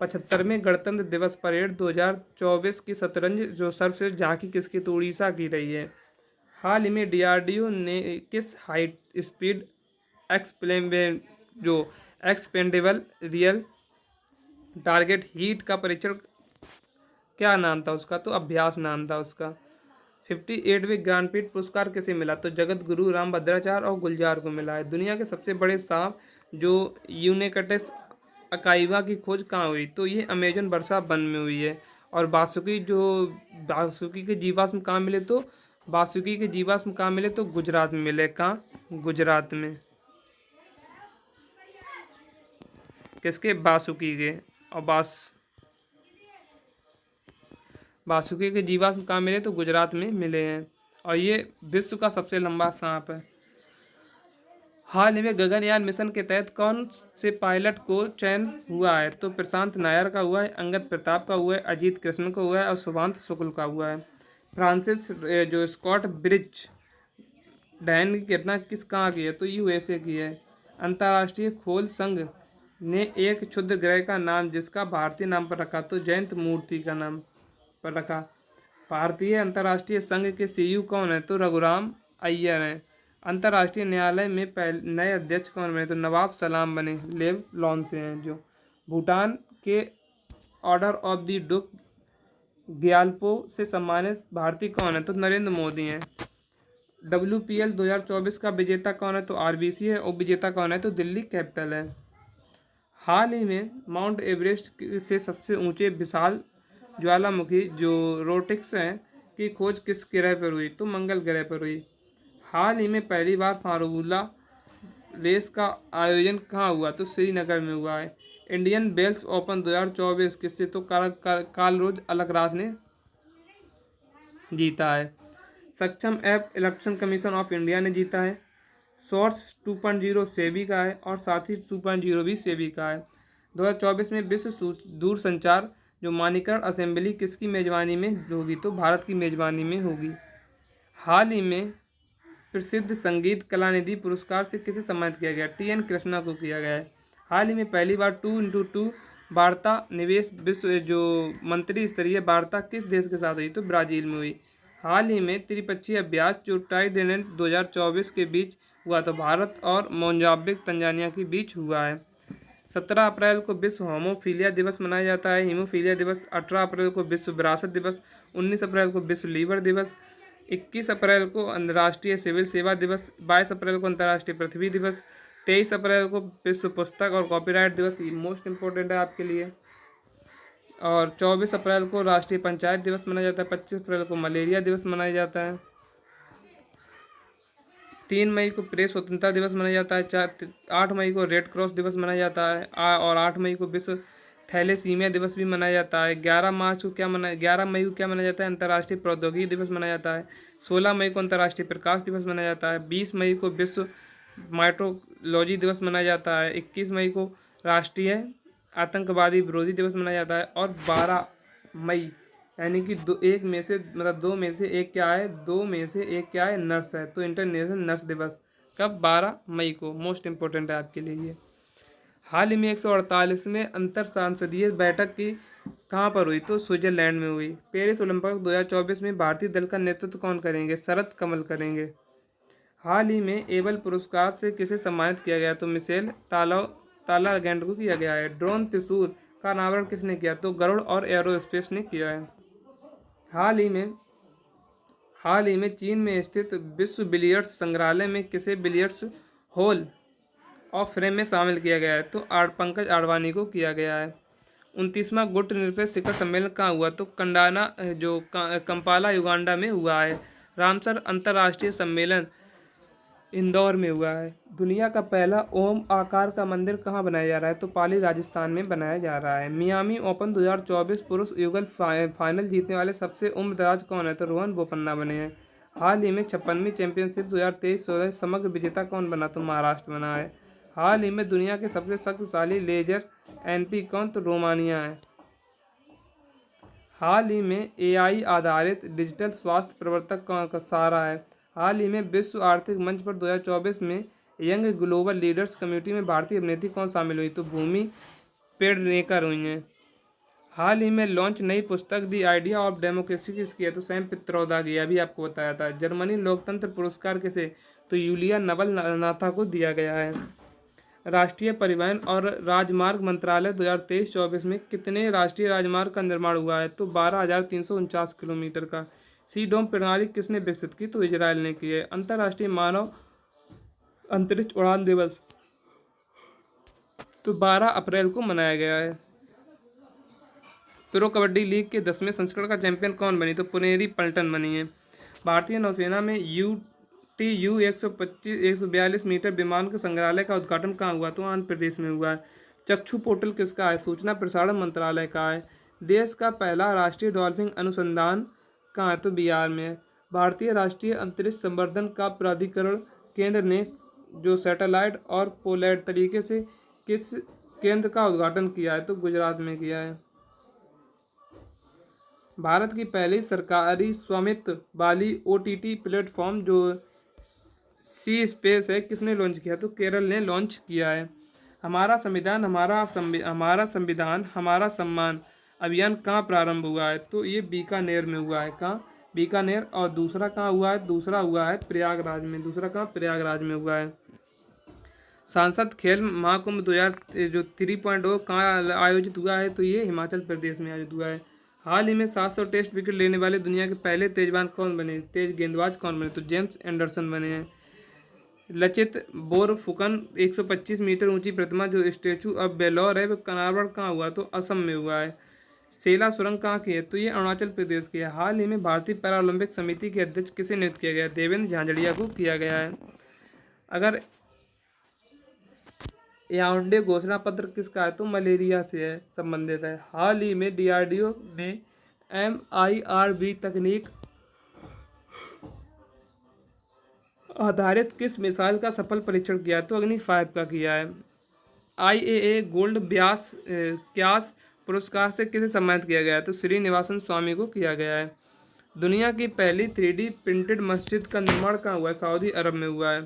75वें गणतंत्र दिवस परेड 2024 की शतरंज जो सर्वश्रेष्ठ झांकी किसकी? तो उड़ीसा की रही है। हाल ही में डीआरडीओ ने किस हाई स्पीड जो एक्सपेंडेबल रियल टारगेट हीट का परीक्षण, क्या नाम था उसका? तो अभ्यास नाम था उसका। 58वें ज्ञानपीठ पुरस्कार किसे मिला? तो जगत गुरु रामभद्राचार्य और गुलजार को मिला है। दुनिया के सबसे बड़े सांप जो यूनेकटिस अकाइवा की खोज कहाँ हुई? तो ये अमेजन वर्षा वन में हुई है। और बासुकी के जीवाश्म कहाँ मिले? तो बासुकी के जीवाश्म कहाँ मिले? तो गुजरात में मिले। कहाँ? गुजरात में। किसके? बासुकी के। और बासुकी के जीवाश्म कहाँ मिले? तो गुजरात में मिले हैं। और ये विश्व का सबसे लंबा सांप है। हाल ही में गगनयान मिशन के तहत कौन से पायलट को चयन हुआ है? तो प्रशांत नायर का हुआ है, अंगद प्रताप का हुआ है, अजीत कृष्ण का हुआ है और शुभांत शुक्ल का हुआ है। फ्रांसिस जो स्कॉट ब्रिज डैन की घटना कहाँ की है? तो यूएसए की है। अंतर्राष्ट्रीय खोल संघ ने एक क्षुद्र ग्रह का नाम जिसका भारतीय नाम पर रखा, तो जयंत मूर्ति का नाम पर रखा। भारतीय अंतर्राष्ट्रीय संघ के सीईओ कौन है? तो रघुराम अय्यर हैं। अंतर्राष्ट्रीय न्यायालय में नए अध्यक्ष कौन बने? तो नवाब सलाम बने। लेव लॉन से हैं जो। भूटान के ऑर्डर ऑफ द डुक ग्यालपो से सम्मानित भारतीय कौन है? तो नरेंद्र मोदी हैं। WPL 2024 का विजेता कौन है? तो आरबीसी है। और विजेता कौन है? तो दिल्ली कैपिटल है। हाल ही में माउंट एवरेस्ट से सबसे ऊंचे विशाल ज्वालामुखी जो रोटिक्स हैं की खोज किस ग्रह पर हुई? तो मंगल ग्रह पर हुई। हाल ही में पहली बार फार्मूला रेस का आयोजन कहाँ हुआ? तो श्रीनगर में हुआ है। इंडियन वेल्स ओपन 2024 किससे? तो कार्लोस अल्कराज ने जीता है। सक्षम app election commission of India ने जीता है। सोर्स 2.0 सेबी का है और साथी 2.0 भी सेबी का है। 2024 में विश्व दूरसंचार जो मानकीकरण असेंबली किसकी मेजबानी में होगी? तो भारत की मेजबानी में होगी। हाल ही में प्रसिद्ध संगीत कलानिधि पुरस्कार से किसे सम्मानित किया गया? TN कृष्णा को किया गया है। हाल ही में पहली बार 2x2 वार्ता निवेश विश्व जो मंत्री स्तरीय वार्ता किस देश के साथ हुई? तो ब्राज़ील में हुई। हाल ही में त्रिपक्षीय अभ्यास जो ट्राइडेंट 2024 के बीच हुआ तो भारत और मोजाम्बिक तंजानिया के बीच हुआ है। 17 अप्रैल को विश्व होमोफीलिया दिवस मनाया जाता है। हीमोफीलिया दिवस। 18 अप्रैल को विश्व विरासत दिवस। 19 अप्रैल को विश्व लीवर दिवस। 21 अप्रैल को अंतर्राष्ट्रीय सिविल सेवा दिवस। 22 अप्रैल को अंतर्राष्ट्रीय पृथ्वी दिवस। 23 अप्रैल को विश्व पुस्तक और कॉपीराइट दिवस, ये मोस्ट इम्पोर्टेंट है आपके लिए। और 24 अप्रैल को राष्ट्रीय पंचायत दिवस मनाया जाता है। 25 अप्रैल को मलेरिया दिवस मनाया जाता है। 3 मई को प्रेस स्वतंत्रता दिवस मनाया जाता है। 8 मई को रेड क्रॉस दिवस मनाया जाता है और 8 मई को विश्व थैलेसीमिया दिवस भी मनाया जाता है। 11 मई को क्या मनाया जाता है? अंतर्राष्ट्रीय प्रौद्योगिकी दिवस मनाया जाता है। 16 मई को अंतर्राष्ट्रीय प्रकाश दिवस मनाया जाता है। 20 मई को विश्व माइटोलॉजी दिवस मनाया जाता है। 21 मई को राष्ट्रीय आतंकवादी विरोधी दिवस मनाया जाता है। और 12 मई यानी कि दो में से एक क्या है? दो में से एक क्या है? नर्स है। तो इंटरनेशनल नर्स दिवस कब? 12 मई को। मोस्ट इम्पोर्टेंट है आपके लिए ये। हाल ही में 148वें अंतर सांसदीय बैठक की कहाँ पर हुई? तो स्विट्जरलैंड में हुई। पेरिस ओलंपिक 2024 में भारतीय दल का नेतृत्व कौन करेंगे? शरद कमल करेंगे। हाल ही में एबल पुरस्कार से किसे सम्मानित किया गया? तो मिशेल तालागैंड को किया गया है। ड्रोन त्रिशूल का अनावरण किसने किया? तो गरुड़ और एरोस्पेस ने किया है। हाल ही में चीन में स्थित विश्व बिलियर्ड्स संग्रहालय में किसे बिलियर्ड्स हॉल ऑफ फेम में शामिल किया गया है? तो पंकज आडवाणी को किया गया है। 29वां गुटनिरपेक्ष शिखर सम्मेलन कहाँ हुआ? तो कंपाला युगांडा में हुआ है। रामसर अंतर्राष्ट्रीय सम्मेलन इंदौर में हुआ है। दुनिया का पहला ओम आकार का मंदिर कहाँ बनाया जा रहा है? तो पाली राजस्थान में बनाया जा रहा है। मियामी ओपन 2024 पुरुष युगल फाइनल जीतने वाले सबसे उम्र दराज कौन है? तो रोहन बोपन्ना बने हैं। हाल ही में 56वीं चैंपियनशिप 2023-14 समग्र विजेता कौन बना? तो महाराष्ट्र बना है। हाल ही में दुनिया के सबसे शक्तिशाली लेजर एनपी कौन? तो रोमानिया है। हाल ही में एआई आधारित डिजिटल स्वास्थ्य प्रवर्तक कौन का सारा है। हाल ही में विश्व आर्थिक मंच पर 2024 में यंग ग्लोबल लीडर्स कम्युनिटी में भारतीय अभिनेत्री कौन शामिल हुई? तो भूमि पेडनेकर हुई हैं। हाल ही में लॉन्च नई पुस्तक दी आइडिया ऑफ डेमोक्रेसी किसकी है? तो सैम पित्रोदा की, अभी आपको बताया था। जर्मनी लोकतंत्र पुरस्कार किसे? तो यूलिया नवल नाथा को दिया गया है। राष्ट्रीय परिवहन और राजमार्ग मंत्रालय 2023-24 में कितने राष्ट्रीय राजमार्ग का निर्माण हुआ है? तो 12,349 किलोमीटर का। सी डोम प्रणाली किसने विकसित की? तो इजराइल ने की है। अंतर्राष्ट्रीय मानव अंतरिक्ष उड़ान दिवस तो 12 अप्रैल को मनाया गया है। प्रो कबड्डी लीग के 10वें संस्करण का चैंपियन कौन बनी? तो पुनेरी पल्टन बनी है। भारतीय नौसेना में TU 142 मीटर विमान के संग्रहालय का उद्घाटन कहाँ हुआ? तो आंध्र प्रदेश में हुआ है। चक्षु पोर्टल किसका है? सूचना प्रसारण मंत्रालय का है। देश का पहला राष्ट्रीय डॉल्फिन अनुसंधान कहाँ है? तो बिहार में है। भारतीय राष्ट्रीय अंतरिक्ष संवर्धन का प्राधिकरण केंद्र ने जो सैटेलाइट और पोलैंड तरीके से किस केंद्र का उद्घाटन किया है? तो गुजरात में किया है। भारत की पहली सरकारी स्वामित्व वाली OTT प्लेटफॉर्म जो सी स्पेस है किसने लॉन्च किया? तो केरल ने लॉन्च किया है। हमारा संविधान हमारा सम्मान अभियान कहाँ प्रारंभ हुआ है? तो ये बीकानेर में हुआ है। कहाँ? बीकानेर। और दूसरा कहाँ हुआ है? दूसरा हुआ है प्रयागराज में। दूसरा कहाँ? प्रयागराज में हुआ है। सांसद खेल महाकुंभ 3.0 कहाँ आयोजित हुआ है? तो ये हिमाचल प्रदेश में आयोजित हुआ है। हाल ही में 700 टेस्ट विकेट लेने वाले दुनिया के पहले तेज गेंदबाज कौन बने? तो जेम्स एंडरसन बने हैं। लचित बोरफुकन 125 मीटर ऊंची प्रतिमा जो स्टैचू ऑफ बेलौर है वो अनावरण कहाँ हुआ? तो असम में हुआ है। सेला सुरंग कहाँ की है? तो ये अरुणाचल प्रदेश की है। हाल ही में भारतीय पैरालंपिक समिति के अध्यक्ष किसे नियुक्त किया गया? देवेंद्र झांझड़िया को किया गया है। अगर याओंडे घोषणा पत्र किसका है? तो मलेरिया से है संबंधित है। हाल ही में DRDO ने MIRV तकनीक आधारित किस मिसाइल का सफल परीक्षण किया है? तो अग्नि 5 का किया है। IAA गोल्ड क्यास पुरस्कार से किसे सम्मानित किया गया है? तो श्रीनिवासन स्वामी को किया गया है। दुनिया की पहली 3D प्रिंटेड मस्जिद का निर्माण कहाँ हुआ है? सऊदी अरब में हुआ है।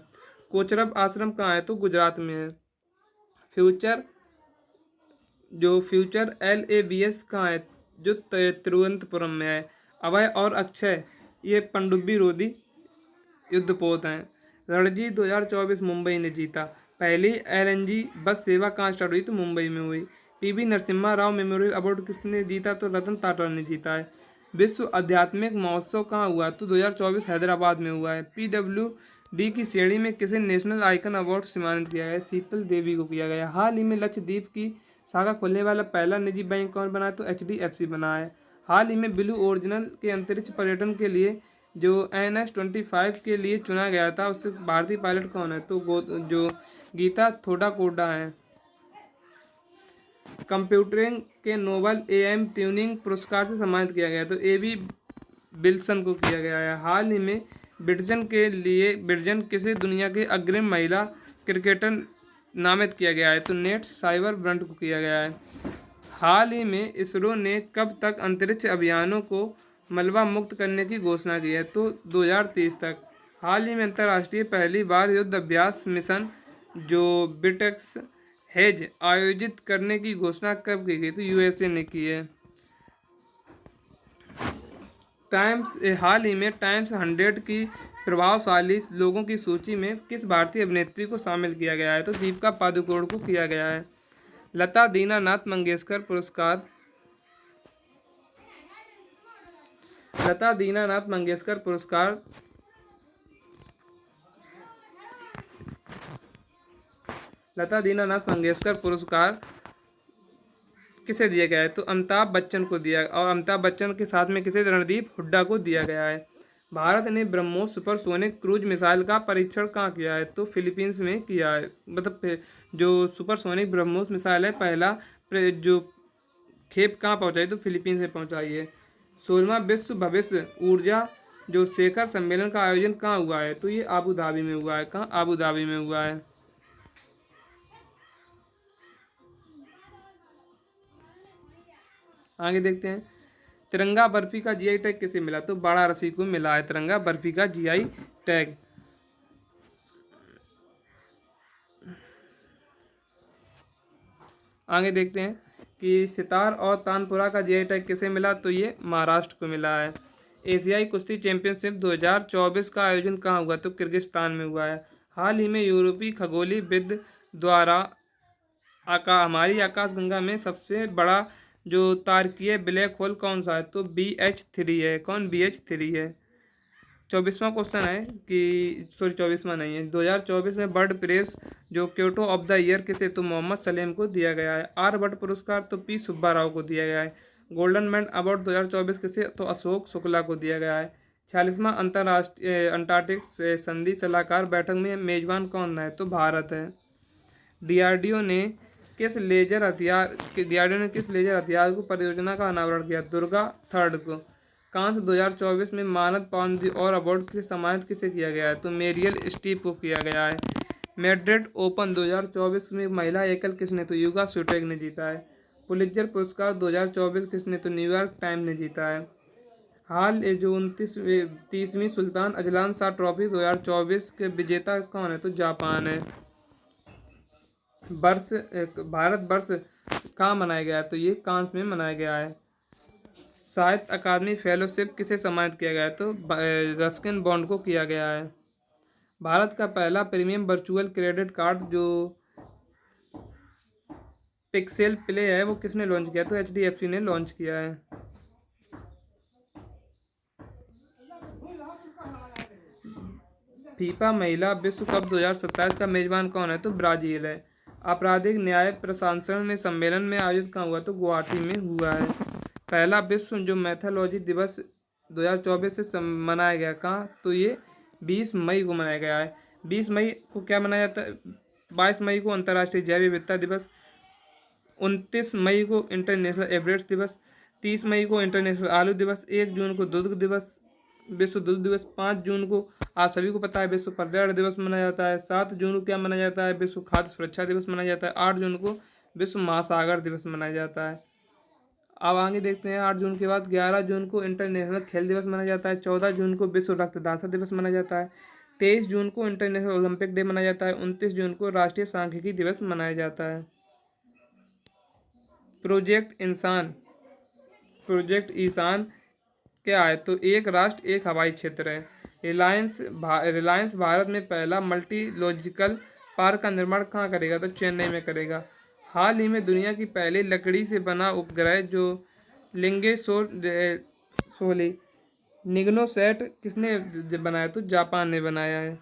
कोचरब आश्रम कहाँ है? तो गुजरात में है। फ्यूचर LABS कहाँ है? जो तिरुवनंतपुरम में है। अभय और अक्षय ये पनडुब्बी रोधी युद्धपोत हैं। रणजी 2024 मुंबई ने जीता। पहली LNG बस सेवा कहाँ स्टार्ट हुई? तो मुंबई में हुई। PV Narasimha Rao memorial award किसने जीता? तो रतन टाटा ने जीता है। विश्व आध्यात्मिक महोत्सव कहाँ हुआ? तो 2024 हैदराबाद में हुआ है। PWD की श्रेणी में किसे नेशनल आइकन अवार्ड सम्मानित किया गया? शीतल देवी को किया गया। हाल ही में लक्षद्वीप की शाखा खोलने वाला पहला निजी बैंक कौन बना है? तो HDFC बना है। हाल ही में ब्लू ओरिजिनल के अंतरिक्ष पर्यटन के लिए जो NS-25 के लिए चुना गया था उससे भारतीय पायलट कौन है? तो जो गीता थोडाकोडा है। कंप्यूटरिंग के नोबल एम ट्यूनिंग पुरस्कार से सम्मानित किया गया। तो ए बी विल्सन को किया गया है। हाल ही में ब्रिजन किसे दुनिया के अग्रणी महिला क्रिकेटर नामित किया गया है। तो नेट साइबर ब्रंट को किया गया है। हाल ही में इसरो ने कब तक अंतरिक्ष अभियानों को मलबा मुक्त करने की घोषणा की है। तो 2030 तक। हाल ही में अंतर्राष्ट्रीय पहली बार युद्ध अभ्यास मिशन जो बिटेक्स हेज आयोजित करने की घोषणा कब की गई। तो यूएसए ने की है। हाल ही में टाइम्स 100 की प्रभावशाली लोगों की सूची में किस भारतीय अभिनेत्री को शामिल किया गया है। तो दीपिका पादुकोण को किया गया है। लता दीनानाथ मंगेशकर पुरस्कार लता दीनानाथ मंगेशकर पुरस्कार लता दीनानाथ मंगेशकर पुरस्कार किसे दिया गया है। तो अमिताभ बच्चन को दिया, और अमिताभ बच्चन के साथ में किसे, रणदीप हुड्डा को दिया गया है। भारत ने ब्रह्मोस सुपरसोनिक क्रूज मिसाइल का परीक्षण कहाँ किया है। तो फिलीपींस में किया है। मतलब जो सुपरसोनिक ब्रह्मोस मिसाइल है, पहला जो खेप कहाँ पहुँचाई, तो फिलीपींस में पहुँचाई है। 16वां विश्व भविष्य ऊर्जा जो शिखर सम्मेलन का आयोजन कहाँ हुआ है। तो ये आबू धाबी में हुआ है। कहाँ, आबू धाबी में हुआ है। आगे देखते हैं, तिरंगा बर्फी का जीआई टैग किसे मिला। तो वाराणसी को मिला है तिरंगा बर्फी का जीआई टैग। आगे देखते हैं कि सितार और तानपुरा का जीआई टैग किसे मिला। तो ये महाराष्ट्र को मिला है। एशियाई कुश्ती चैंपियनशिप 2024 का आयोजन कहाँ हुआ। तो किर्गिस्तान में हुआ है। हाल ही में यूरोपीय खगोलीविद द्वारा हमारी आकाशगंगा में सबसे बड़ा जो तारकीय ब्लैक होल कौन सा है। तो BH3 है। कौन, BH3 है। 24वां क्वेश्चन है कि 24वां नहीं है, 2024 में बर्ड प्रेस जो क्योटो ऑफ द ईयर किसे। तो मोहम्मद सलेम को दिया गया है। आर्यभट्ट पुरस्कार तो P सुब्बा राव को दिया गया है। गोल्डन मैन अवार्ड 2024 किसे। तो अशोक शुक्ला को दिया गया है। 46वां अंतर्राष्ट्रीय अंटार्कटिक संधि सलाहकार बैठक में मेजबान कौन है। तो भारत है। डीआरडीओ ने किस लेजर हथियार को परियोजना का अनावरण किया। दुर्गा 3 को। कांस्य 2024 में मानद पाउंड और अवार्ड से सम्मानित किसे किया गया है। तो मेरियल स्टीप को किया गया है। मैड्रिड ओपन 2024 में महिला एकल किसने। तो युगा स्विटेक ने जीता है। पुलित्जर पुरस्कार 2024 किसने। तो न्यूयॉर्क टाइम ने जीता है। हाल जो 30वीं सुल्तान अजलान शाह ट्रॉफी 2024 के विजेता कौन है। तो जापान है। भारत वर्ष कहाँ मनाया गया है। तो ये कांस में मनाया गया है। साहित्य अकादमी फेलोशिप किसे सम्मानित किया गया है। तो रस्किन बॉन्ड को किया गया है। भारत का पहला प्रीमियम वर्चुअल क्रेडिट कार्ड जो पिक्सेल प्ले है वो किसने लॉन्च किया। तो HDFC ने लॉन्च किया है। फीफा महिला विश्व कप 2027 का मेजबान कौन है। तो ब्राजील है। आपराधिक न्याय प्रशासन में सम्मेलन में आयोजित कहाँ हुआ। तो गुवाहाटी में हुआ है। पहला विश्व जो मैथोलॉजी दिवस 2024 से मनाया गया कहाँ। तो ये 20 मई को मनाया गया है। 20 मई को क्या मनाया जाता है। 22 मई को अंतर्राष्ट्रीय जैव विविधता दिवस, 29 मई को इंटरनेशनल एवरेस्ट दिवस, 30 मई को इंटरनेशनल आलू दिवस, 1 जून को दुग्ध दिवस, विश्व दुग्ध दिवस, 5 जून को आप सभी को पता है विश्व पर्यावरण दिवस मनाया जाता है। 7 जून को क्या मनाया जाता है। विश्व खाद्य सुरक्षा दिवस मनाया जाता है। 8 जून को विश्व महासागर दिवस मनाया जाता है। अब आगे देखते हैं। 8 जून के बाद 11 जून को इंटरनेशनल खेल दिवस मनाया जाता है। 14 जून को विश्व रक्तदाता दिवस मनाया जाता है। 23 जून को इंटरनेशनल ओलंपिक डे मनाया जाता है। 29 जून को राष्ट्रीय सांख्यिकी दिवस मनाया जाता है। प्रोजेक्ट ईशान क्या है। तो एक राष्ट्र एक हवाई क्षेत्र है। रिलायंस भारत में पहला मल्टीलॉजिकल पार्क का निर्माण कहाँ करेगा। तो चेन्नई में करेगा। हाल ही में दुनिया की पहली लकड़ी से बना उपग्रह जो लिंगेसोली निग्नोसैट किसने बनाया। तो जापान ने बनाया है।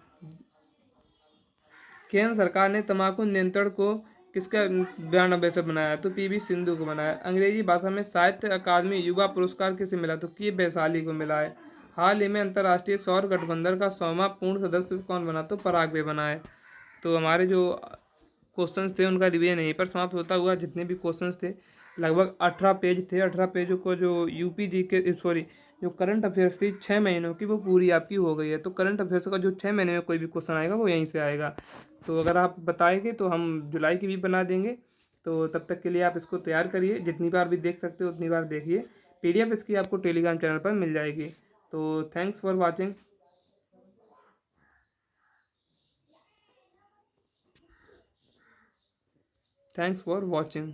केंद्र सरकार ने तंबाकू नियंत्रण को किसका ब्रांड एम्बेसडर बनाया है। तो PV सिंधु को बनाया। अंग्रेजी भाषा में साहित्य अकादमी युवा पुरस्कार किसे मिला। तो के वैशाली को मिला है। हाल ही में अंतर्राष्ट्रीय सौर गठबंधन का 100वां पूर्ण सदस्य कौन बना। तो पराग्वे बना है। तो हमारे जो क्वेश्चंस थे उनका रिवीजन यहीं पर समाप्त होता हुआ। जितने भी क्वेश्चंस थे लगभग 18 पेज थे। 18 पेजों को जो यूपी जी के सॉरी जो करंट अफेयर्स थी 6 महीनों की, वो पूरी आपकी हो गई है। तो करंट अफेयर्स का जो 6 महीने में कोई भी क्वेश्चन आएगा वो यहीं से आएगा। तो अगर आप बताएंगे तो हम जुलाई की भी बना देंगे। तो तब तक के लिए आप इसको तैयार करिए, जितनी बार भी देख सकते हो उतनी बार देखिए। PDF इसकी आपको टेलीग्राम चैनल पर मिल जाएगी। तो thanks for watching. Thanks for watching.